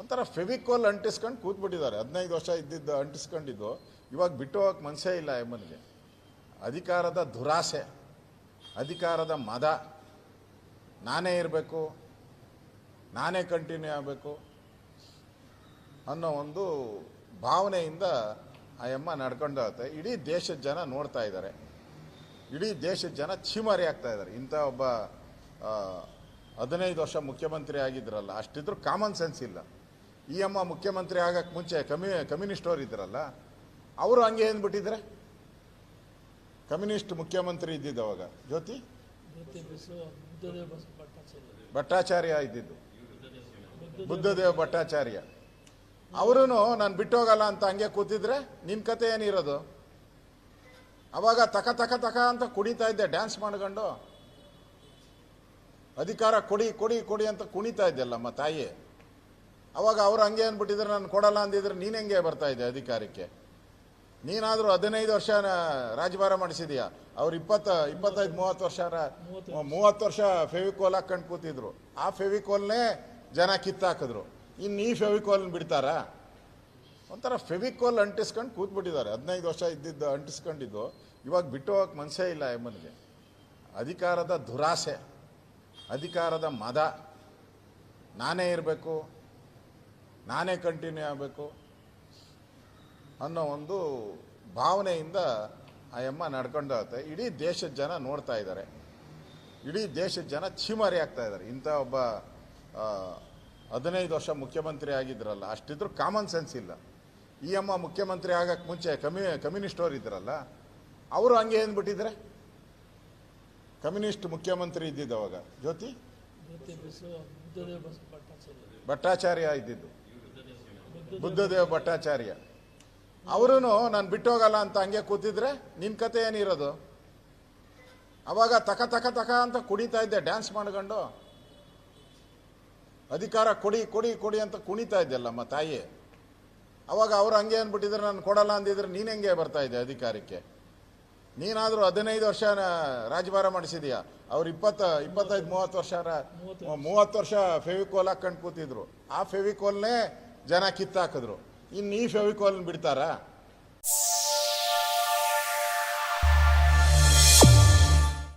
ಒಂಥರ ಫೆವಿಕೋಲ್ ಅಂಟಿಸ್ಕೊಂಡು ಕೂತ್ಬಿಟ್ಟಿದ್ದಾರೆ. 15 ವರ್ಷ ಇದ್ದಿದ್ದು ಅಂಟಿಸ್ಕೊಂಡಿದ್ದು ಇವಾಗ ಬಿಟ್ಟು ಹೋಗಕ್ಕೆ ಮನಸ್ಸೇ ಇಲ್ಲ ಎಮ್ಮನಿಗೆ. ಅಧಿಕಾರದ ದುರಾಸೆ, ಅಧಿಕಾರದ ಮದ, ನಾನೇ ಇರಬೇಕು, ನಾನೇ ಕಂಟಿನ್ಯೂ ಆಗಬೇಕು ಅನ್ನೋ ಒಂದು ಭಾವನೆಯಿಂದ ಆ ಎಮ್ಮ ನಡ್ಕೊಂಡು ಹೋಗುತ್ತೆ. ಇಡೀ ದೇಶದ ಜನ ನೋಡ್ತಾ ಇದ್ದಾರೆ, ಇಡೀ ದೇಶದ ಜನ ಛೀಮಾರಿ ಆಗ್ತಾ ಇದ್ದಾರೆ. ಇಂಥ ಒಬ್ಬ 15 ವರ್ಷ ಮುಖ್ಯಮಂತ್ರಿ ಆಗಿದ್ರಲ್ಲ, ಅಷ್ಟಿದ್ರು ಕಾಮನ್ ಸೆನ್ಸ್ ಇಲ್ಲ. ಈ ಅಮ್ಮ ಮುಖ್ಯಮಂತ್ರಿ ಆಗಕ್ಕೆ ಮುಂಚೆ ಕಮ್ಯುನಿಸ್ಟ್ ಅವ್ರು ಇದ್ರಲ್ಲ, ಅವರು ಹಂಗೆ ಏನ್ಬಿಟ್ಟಿದ್ರೆ ಕಮ್ಯುನಿಸ್ಟ್ ಮುಖ್ಯಮಂತ್ರಿ ಇದ್ದಿದ್ದು ಅವಾಗ ಜ್ಯೋತಿ ಭಟ್ಟಾಚಾರ್ಯ ಇದ್ದಿದ್ದು, ಬುದ್ಧದೇವ್ ಭಟ್ಟಾಚಾರ್ಯ. ಅವರು ನಾನು ಬಿಟ್ಟೋಗಲ್ಲ ಅಂತ ಹಂಗೆ ಕೂತಿದ್ರೆ ನಿನ್ನ ಕತೆ ಏನಿರೋದು? ಅವಾಗ ತಕ ತಕ ತಕ ಅಂತ ಕುಣಿತಾ ಇದ್ದೆ, ಡ್ಯಾನ್ಸ್ ಮಾಡ್ಕೊಂಡು. ಅಧಿಕಾರ ಕೊಡಿ ಕೊಡಿ ಕೊಡಿ ಅಂತ ಕುಣಿತಾ ಇದ್ದೆಲ್ಲಮ್ಮ ತಾಯಿ. ಅವಾಗ ಅವ್ರು ಹಂಗೆ ಅಂದ್ಬಿಟ್ಟಿದ್ರೆ ನಾನು ಕೊಡಲ್ಲ ಅಂದಿದ್ರೆ ನೀನು ಹೆಂಗೆ ಬರ್ತಾ ಇದ್ದೆ ಅಧಿಕಾರಕ್ಕೆ? ನೀನಾದರೂ 15 ವರ್ಷ ರಾಜಭಾರ ಮಾಡಿಸಿದೀಯಾ. ಅವ್ರು 25-30 ವರ್ಷ ಫೆವಿಕೋಲ್ ಹಾಕೊಂಡು ಕೂತಿದ್ರು. ಆ ಫೆವಿಕೋಲ್ನೇ ಜನ ಕಿತ್ತಾಕಿದ್ರು. ಇನ್ನು ಈ ಫೆವಿಕೋಲ್ನ ಬಿಡ್ತಾರಾ? ಒಂಥರ ಫೆವಿಕೋಲ್ ಅಂಟಿಸ್ಕೊಂಡು ಕೂತ್ಬಿಟ್ಟಿದ್ದಾರೆ. 15 ವರ್ಷ ಇದ್ದಿದ್ದು ಅಂಟಿಸ್ಕೊಂಡಿದ್ದು ಇವಾಗ ಬಿಟ್ಟು ಹೋಗಕ್ಕೆ ಮನಸ್ಸೇ ಇಲ್ಲ ಎಮ್ಮನಿಗೆ. ಅಧಿಕಾರದ ದುರಾಸೆ, ಅಧಿಕಾರದ ಮದ, ನಾನೇ ಇರಬೇಕು, ನಾನೇ ಕಂಟಿನ್ಯೂ ಆಗಬೇಕು ಅನ್ನೋ ಒಂದು ಭಾವನೆಯಿಂದ ಆ ಎಮ್ಮ ನಡ್ಕೊಂಡು ಹೋಗುತ್ತೆ. ಇಡೀ ದೇಶದ ಜನ ನೋಡ್ತಾ ಇದ್ದಾರೆ, ಇಡೀ ದೇಶದ ಜನ ಛೀಮಾರಿ ಆಗ್ತಾ ಇದ್ದಾರೆ. ಇಂಥ ಒಬ್ಬ 15 ವರ್ಷ ಮುಖ್ಯಮಂತ್ರಿ ಆಗಿದ್ರಲ್ಲ, ಅಷ್ಟಿದ್ರು ಕಾಮನ್ ಸೆನ್ಸ್ ಇಲ್ಲ. ಈ ಅಮ್ಮ ಮುಖ್ಯಮಂತ್ರಿ ಆಗಕ್ಕೆ ಮುಂಚೆ ಕಮ್ಯುನಿಸ್ಟ್ ಅವ್ರು ಇದ್ರಲ್ಲ, ಅವರು ಹಂಗೆ ಏನ್ಬಿಟ್ಟಿದ್ರೆ ಕಮ್ಯುನಿಸ್ಟ್ ಮುಖ್ಯಮಂತ್ರಿ ಇದ್ದಿದ್ದು ಅವಾಗ ಜ್ಯೋತಿ ಭಟ್ಟಾಚಾರ್ಯ ಇದ್ದಿದ್ದು, ಬುದ್ಧದೇವ್ ಭಟ್ಟಾಚಾರ್ಯ. ಅವರು ನಾನು ಬಿಟ್ಟೋಗಲ್ಲ ಅಂತ ಹಂಗೆ ಕೂತಿದ್ರೆ ನಿನ್ನ ಕತೆ ಏನಿರೋದು? ಅವಾಗ ತಕ ತಕ ತಕ ಅಂತ ಕುಣಿತಾ ಇದ್ದೆ, ಡ್ಯಾನ್ಸ್ ಮಾಡ್ಕೊಂಡು. ಅಧಿಕಾರ ಕೊಡಿ ಕೊಡಿ ಕೊಡಿ ಅಂತ ಕುಣಿತಾ ಇದ್ದೆಲ್ಲಮ್ಮ ತಾಯಿ. ಅವಾಗ ಅವ್ರು ಹಂಗೆ ಅಂದ್ಬಿಟ್ಟಿದ್ರೆ ನಾನು ಕೊಡಲ್ಲ ಅಂದಿದ್ರೆ ನೀನು ಹೆಂಗೆ ಬರ್ತಾ ಇದ್ದೆ ಅಧಿಕಾರಕ್ಕೆ? ನೀನಾದರೂ 15 ವರ್ಷ ರಾಜಭಾರ ಮಾಡಿಸಿದೀಯಾ. ಅವ್ರು 25-30 ವರ್ಷ ಫೆವಿಕೋಲ್ ಹಾಕೊಂಡು ಕೂತಿದ್ರು. ಆ ಫೆವಿಕೋಲ್ನೇ ಜನ ಕಿತ್ತಾಕಿದ್ರು. ಇನ್ನು ಈ ಫೆವಿಕೋಲ್ನ ಬಿಡ್ತಾರಾ?